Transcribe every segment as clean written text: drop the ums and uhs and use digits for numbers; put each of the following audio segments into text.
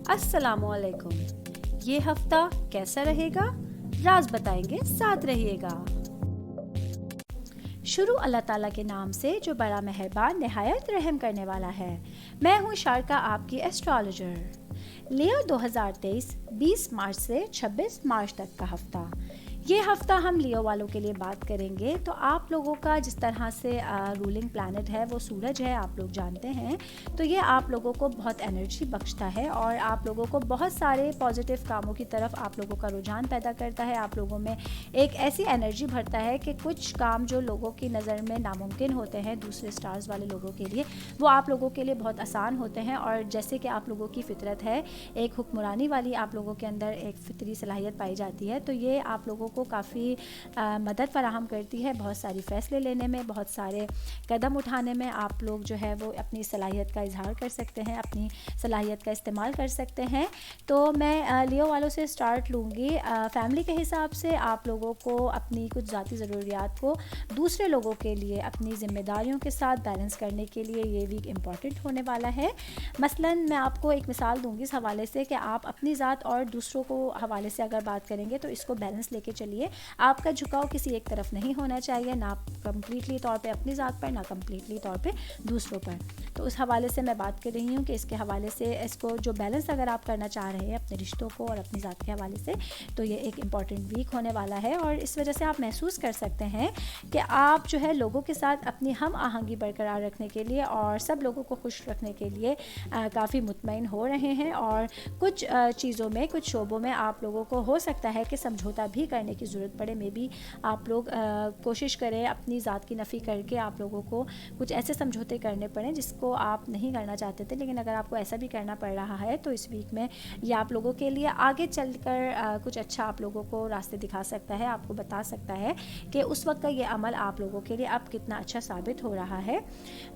السلام علیکم. یہ ہفتہ کیسا رہے گا؟ راز بتائیں گے، ساتھ رہیے گا. شروع اللہ تعالیٰ کے نام سے جو بڑا مہربان نہایت رحم کرنے والا ہے. میں ہوں شارکا، آپ کی ایسٹرالوجر. لیو 2023 20 مارچ سے 26 مارچ تک کا ہفتہ. یہ ہفتہ ہم لیو والوں کے لیے بات کریں گے. تو آپ لوگوں کا جس طرح سے رولنگ پلانٹ ہے وہ سورج ہے، آپ لوگ جانتے ہیں. تو یہ آپ لوگوں کو بہت انرجی بخشتا ہے اور آپ لوگوں کو بہت سارے پازیٹیو کاموں کی طرف آپ لوگوں کا رجحان پیدا کرتا ہے. آپ لوگوں میں ایک ایسی انرجی بھرتا ہے کہ کچھ کام جو لوگوں کی نظر میں ناممکن ہوتے ہیں دوسرے سٹارز والے لوگوں کے لیے، وہ آپ لوگوں کے لیے بہت آسان ہوتے ہیں. اور جیسے کہ آپ لوگوں کی فطرت ہے، ایک حکمرانی والی آپ لوگوں کے اندر ایک فطری صلاحیت پائی جاتی ہے. تو یہ آپ لوگوں کو کافی مدد فراہم کرتی ہے بہت ساری فیصلے لینے میں، بہت سارے قدم اٹھانے میں. آپ لوگ جو ہے وہ اپنی صلاحیت کا اظہار کر سکتے ہیں، اپنی صلاحیت کا استعمال کر سکتے ہیں. تو میں لیو والوں سے سٹارٹ لوں گی. فیملی کے حساب سے آپ لوگوں کو اپنی کچھ ذاتی ضروریات کو دوسرے لوگوں کے لیے اپنی ذمہ داریوں کے ساتھ بیلنس کرنے کے لیے یہ ویک امپورٹنٹ ہونے والا ہے. مثلاً میں آپ کو ایک مثال دوں گی اس حوالے سے کہ آپ اپنی ذات اور دوسروں کو حوالے سے اگر بات کریں گے تو اس کو بیلنس لے کے چلیے. آپ کا جھکاؤ کسی ایک طرف نہیں ہونا چاہیے، نہ کمپلیٹلی طور پہ اپنی ذات پر، نہ کمپلیٹلی طور پہ دوسروں پر. تو اس حوالے سے میں بات کر رہی ہوں کہ اس کے حوالے سے اس کو جو بیلنس اگر آپ کرنا چاہ رہے ہیں اپنے رشتوں کو اور اپنی ذات کے حوالے سے، تو یہ ایک امپورٹنٹ ویک ہونے والا ہے. اور اس وجہ سے آپ محسوس کر سکتے ہیں کہ آپ جو ہے لوگوں کے ساتھ اپنی ہم آہنگی برقرار رکھنے کے لیے اور سب لوگوں کو خوش رکھنے کے لیے کافی مطمئن ہو رہے ہیں. اور کچھ چیزوں میں، کچھ شعبوں میں آپ لوگوں کو ہو سکتا ہے کہ سمجھوتا بھی کرنے کی ضرورت پڑے. میں بھی آپ لوگ کوشش کریں اپنی ذات کی نفی کر کے آپ لوگوں کو کچھ ایسے سمجھوتے کرنے پڑیں جس کو آپ نہیں کرنا چاہتے تھے، لیکن اگر آپ کو ایسا بھی کرنا پڑ رہا ہے تو اس ویک میں یہ آپ لوگوں کے لیے آگے چل کر کچھ اچھا آپ لوگوں کو راستے دکھا سکتا ہے. آپ کو بتا سکتا ہے کہ اس وقت کا یہ عمل آپ لوگوں کے لیے اب کتنا اچھا ثابت ہو رہا ہے.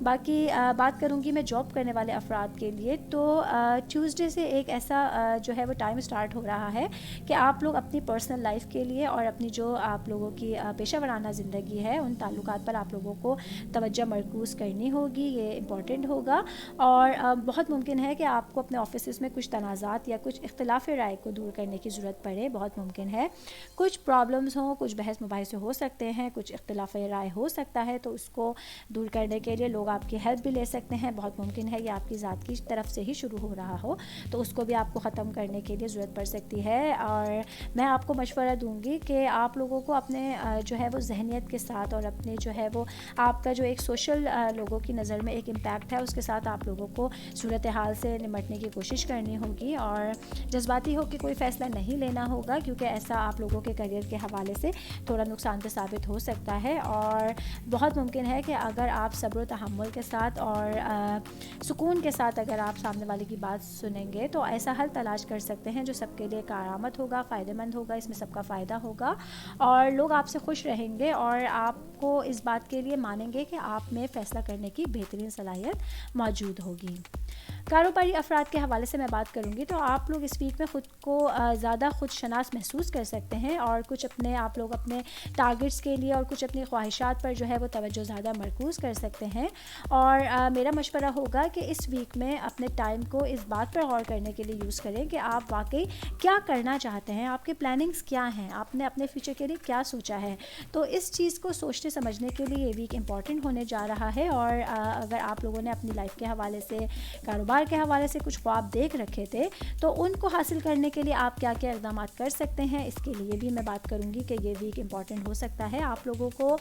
باقی بات کروں گی میں جاب کرنے والے افراد کے لیے. تو ٹیوزڈے سے ایک ایسا جو ہے وہ ٹائم سٹارٹ ہو رہا ہے کہ آپ لوگ اپنی پرسنل لائف کے لیے اور اپنی جو آپ لوگوں کی پیشہ ورانہ زندگی ہے ان تعلقات پر آپ لوگوں کو توجہ مرکوز کرنی ہوگی. یہ امپورٹنٹ ہوگا. اور بہت ممکن ہے کہ آپ کو اپنے آفیسز میں کچھ تنازعات یا کچھ اختلاف رائے کو دور کرنے کی ضرورت پڑے. بہت ممکن ہے کچھ پرابلمز ہوں، کچھ بحث مباحثے ہو سکتے ہیں، کچھ اختلاف رائے ہو سکتا ہے. تو اس کو دور کرنے کے لیے لوگ آپ کی ہیلپ بھی لے سکتے ہیں. بہت ممکن ہے یہ آپ کی ذات کی طرف سے ہی شروع ہو رہا ہو، تو اس کو بھی آپ کو ختم کرنے کے لیے ضرورت پڑ سکتی ہے. اور میں آپ کو مشورہ دوں گی کہ آپ لوگوں کو اپنے جو ہے وہ ذہنیت کے ساتھ اور اپنے جو ہے وہ آپ کا جو ایک سوشل لوگوں کی نظر میں ایک امپیکٹ ہے اس کے ساتھ آپ لوگوں کو صورتحال سے نمٹنے کی کوشش کرنی ہوگی. اور جذباتی ہو کے کوئی فیصلہ نہیں لینا ہوگا، کیونکہ ایسا آپ لوگوں کے کیریئر کے حوالے سے تھوڑا نقصان دہ ثابت ہو سکتا ہے. اور بہت ممکن ہے کہ اگر آپ صبر و تحمل کے ساتھ اور سکون کے ساتھ اگر آپ سامنے والے کی بات سنیں گے تو ایسا حل تلاش کر سکتے ہیں جو سب کے لیے کارآمد ہوگا، فائدہ مند ہوگا، اس میں سب کا فائدہ ہوگا اور لوگ آپ سے خوش رہیں گے اور آپ کو اس بات کے لیے مانیں گے کہ آپ میں فیصلہ کرنے کی بہترین صلاحیت موجود ہوگی. کاروباری افراد کے حوالے سے میں بات کروں گی تو آپ لوگ اس ویک میں خود کو زیادہ خود شناس محسوس کر سکتے ہیں اور کچھ آپ لوگ اپنے ٹارگٹس کے لیے اور کچھ اپنی خواہشات پر جو ہے وہ توجہ زیادہ مرکوز کر سکتے ہیں. اور میرا مشورہ ہوگا کہ اس ویک میں اپنے ٹائم کو اس بات پر غور کرنے کے لیے یوز کریں کہ آپ واقعی کیا کرنا چاہتے ہیں، آپ کے پلاننگز کیا ہیں، آپ نے اپنے فیوچر کے لیے کیا سوچا ہے. تو اس چیز کو سوچنے سمجھنے کے لیے یہ ویک امپورٹنٹ ہونے جا رہا ہے. اور اگر آپ لوگوں نے اپنی لائف کے حوالے سے، کاروبار کے حوالے سے کچھ خواب دیکھ رکھے تھے تو ان کو حاصل کرنے کے لیے آپ کیا کیا اقدامات کر سکتے ہیں، اس کے لیے بھی میں بات کروں گی کہ یہ ویک امپورٹنٹ ہو سکتا ہے. آپ لوگوں کو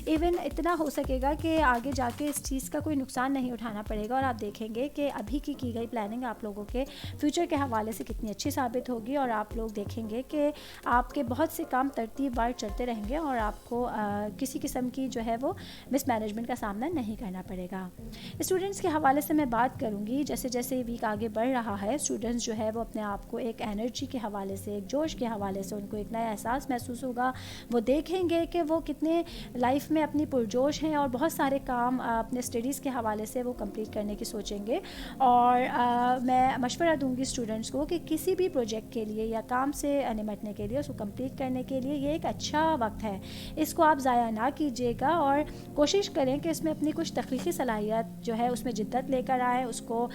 ایون اتنا ہو سکے گا کہ آگے جا کے اس چیز کا کوئی نقصان نہیں اٹھانا پڑے گا اور آپ دیکھیں گے کہ ابھی کی گئی پلاننگ آپ لوگوں کے فیوچر کے حوالے سے کتنی اچھی ثابت ہوگی. اور آپ لوگ دیکھیں گے کہ آپ کے بہت سے کام ترتیب وار چلتے رہیں گے اور آپ کو کسی قسم کی جو ہے وہ مس مینجمنٹ کا سامنا نہیں کرنا پڑے گا. اسٹوڈنٹس کے حوالے سے میں بات کروں گی. جیسے جیسے یہ ویک آگے بڑھ رہا ہے اسٹوڈنٹس جو ہے وہ اپنے آپ کو ایک انرجی کے حوالے سے، ایک جوش کے حوالے سے ان کو ایک نیا احساس محسوس ہوگا. وہ دیکھیں گے کہ وہ کتنے لائف میں اپنی پرجوش ہیں اور بہت سارے کام اپنے اسٹڈیز کے حوالے سے وہ کمپلیٹ کرنے کی سوچیں گے. اور میں مشورہ دوں گی اسٹوڈنٹس کو کہ کسی بھی پروجیکٹ کے لیے یا کام سے نمٹنے کے لیے، اس کو کمپلیٹ کرنے کے لیے یہ ایک اچھا وقت ہے. اس کو آپ ضائع نہ کیجیے گا اور کوشش کریں کہ اس میں اپنی کچھ تخلیقی صلاحیت جو ہے اس میں جدت لے کر آئیں، اس کو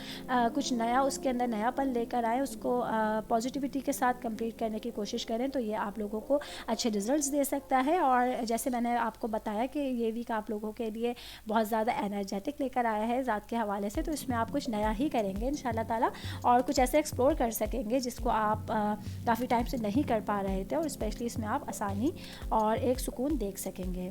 کچھ نیا اس کے اندر نیا پن لے کر آئیں, اس کو پازیٹیوٹی کے ساتھ کمپلیٹ کرنے کی کوشش کریں, تو یہ آپ لوگوں کو اچھے رزلٹس دے سکتا ہے. اور جیسے میں نے آپ کو بتایا کہ یہ ویک آپ لوگوں کے لیے بہت زیادہ انرجیٹک لے کر آیا ہے ذات کے حوالے سے, تو اس میں آپ کچھ نیا ہی کریں گے انشاءاللہ تعالیٰ, اور کچھ ایسے ایکسپلور کر سکیں گے جس کو آپ کافی ٹائم سے نہیں کر پا رہے تھے, اور اسپیشلی اس میں آپ آسانی اور ایک سکون دیکھ سکیں گے.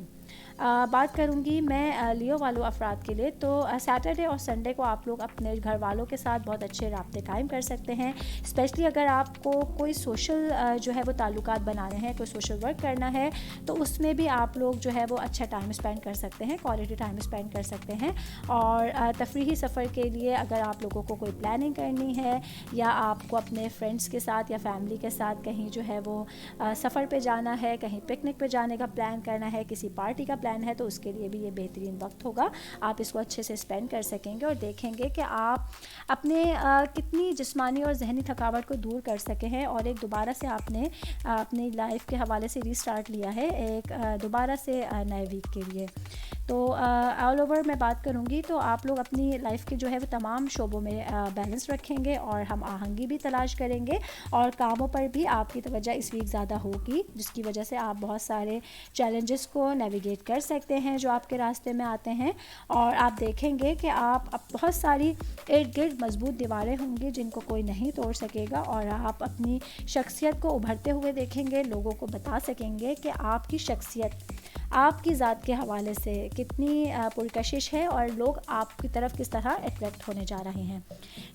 بات کروں گی میں لیو والوں افراد کے لیے, تو سیٹرڈے اور سنڈے کو آپ لوگ اپنے گھر والوں کے ساتھ بہت اچھے رابطے قائم کر سکتے ہیں, اسپیشلی اگر آپ کو کوئی سوشل جو ہے وہ تعلقات بنانے ہیں, کوئی سوشل ورک کرنا ہے, تو اس میں بھی آپ لوگ جو ہے وہ اچھا ٹائم اسپینڈ کر سکتے ہیں, کوالٹی ٹائم اسپینڈ کر سکتے ہیں. اور تفریحی سفر کے لیے اگر آپ لوگوں کو کوئی پلاننگ کرنی ہے, یا آپ کو اپنے فرینڈس کے ساتھ یا فیملی کے ساتھ کہیں جو ہے وہ سفر پہ جانا ہے, کہیں پکنک پہ جانے کا پلان کرنا ہے, کسی پارٹی کا پلان ہے, تو اس کے لیے بھی یہ بہترین وقت ہوگا. آپ اس کو اچھے سے اسپینڈ کر سکیں گے اور دیکھیں گے کہ آپ اپنے کتنی جسمانی اور ذہنی تھکاوٹ کو دور کر سکے ہیں, اور ایک دوبارہ سے آپ نے اپنی لائف کے حوالے سے ریسٹارٹ لیا ہے ایک دوبارہ سے نئے ویک کے لیے. تو آل اوور میں بات کروں گی تو آپ لوگ اپنی لائف کے جو ہے وہ تمام شعبوں میں بیلنس رکھیں گے, اور ہم آہنگی بھی تلاش کریں گے, اور کاموں پر بھی آپ کی توجہ اس ویک زیادہ ہوگی, جس کی وجہ سے آپ بہت سارے چیلنجز کو نیویگیٹ کر سکتے ہیں جو آپ کے راستے میں آتے ہیں. اور آپ دیکھیں گے کہ آپ اب بہت ساری ارد گرد مضبوط دیواریں ہوں گی جن کو کوئی نہیں توڑ سکے گا, اور آپ اپنی شخصیت کو ابھرتے ہوئے دیکھیں گے, لوگوں کو بتا سکیں گے کہ آپ کی شخصیت آپ کی ذات کے حوالے سے کتنی پرکشش ہے, اور لوگ آپ کی طرف کس طرح اٹریکٹ ہونے جا رہے ہیں.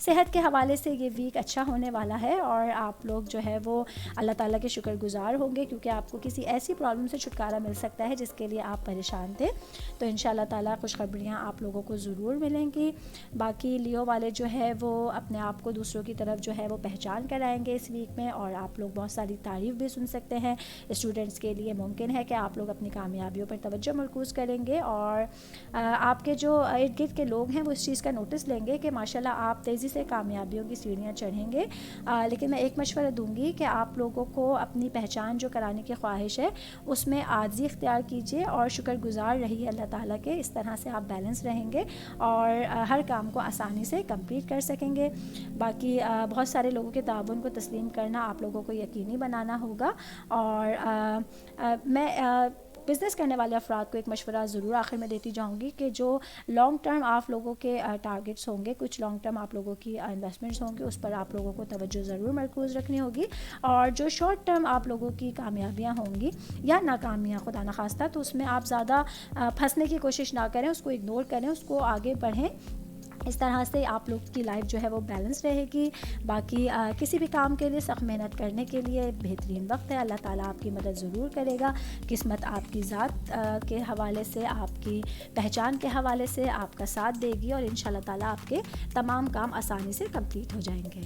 صحت کے حوالے سے یہ ویک اچھا ہونے والا ہے, اور آپ لوگ جو ہے وہ اللہ تعالیٰ کے شکر گزار ہوں گے, کیونکہ آپ کو کسی ایسی پرابلم سے چھٹکارا مل سکتا ہے جس کے لیے آپ پریشان تھے. تو انشاءاللہ تعالیٰ خوشخبریاں آپ لوگوں کو ضرور ملیں گی. باقی لیو والے جو ہے وہ اپنے آپ کو دوسروں کی طرف جو ہے وہ پہچان کر آئیں گے اس ویک میں, اور آپ لوگ بہت ساری تعریف بھی سن سکتے ہیں. اسٹوڈنٹس کے لیے ممکن ہے کہ آپ لوگ اپنی کامیابیوں پر توجہ مرکوز کریں گے, اور آپ کے جو ارد گرد کے لوگ ہیں وہ اس چیز کا نوٹس لیں گے کہ ماشاءاللہ آپ تیزی سے کامیابیوں کی سیڑھیاں چڑھیں گے. لیکن میں ایک مشورہ دوں گی کہ آپ لوگوں کو اپنی پہچان جو کرانے کی خواہش ہے اس میں عاجزی اختیار کیجیے, اور شکر گزار رہیے اللہ تعالیٰ کے. اس طرح سے آپ بیلنس رہیں گے اور ہر کام کو آسانی سے کمپلیٹ کر سکیں گے. باقی بہت سارے لوگوں کے تعاون کو تسلیم کرنا آپ لوگوں کو یقینی بنانا ہوگا. اور میں بزنس کرنے والے افراد کو ایک مشورہ ضرور آخر میں دیتی جاؤں گی کہ جو لانگ ٹرم آپ لوگوں کے ٹارگٹس ہوں گے, کچھ لانگ ٹرم آپ لوگوں کی انویسٹمنٹس ہوں گے, اس پر آپ لوگوں کو توجہ ضرور مرکوز رکھنی ہوگی. اور جو شارٹ ٹرم آپ لوگوں کی کامیابیاں ہوں گی یا ناکامیاں خدا نخواستہ, تو اس میں آپ زیادہ پھنسنے کی کوشش نہ کریں, اس کو اگنور کریں, اس کو آگے بڑھیں. اس طرح سے آپ لوگ کی لائف جو ہے وہ بیلنس رہے گی. باقی کسی بھی کام کے لیے سخت محنت کرنے کے لیے بہترین وقت ہے. اللہ تعالیٰ آپ کی مدد ضرور کرے گا. قسمت آپ کی ذات کے حوالے سے, آپ کی پہچان کے حوالے سے آپ کا ساتھ دے گی, اور انشاءاللہ تعالیٰ آپ کے تمام کام آسانی سے کمپلیٹ ہو جائیں گے.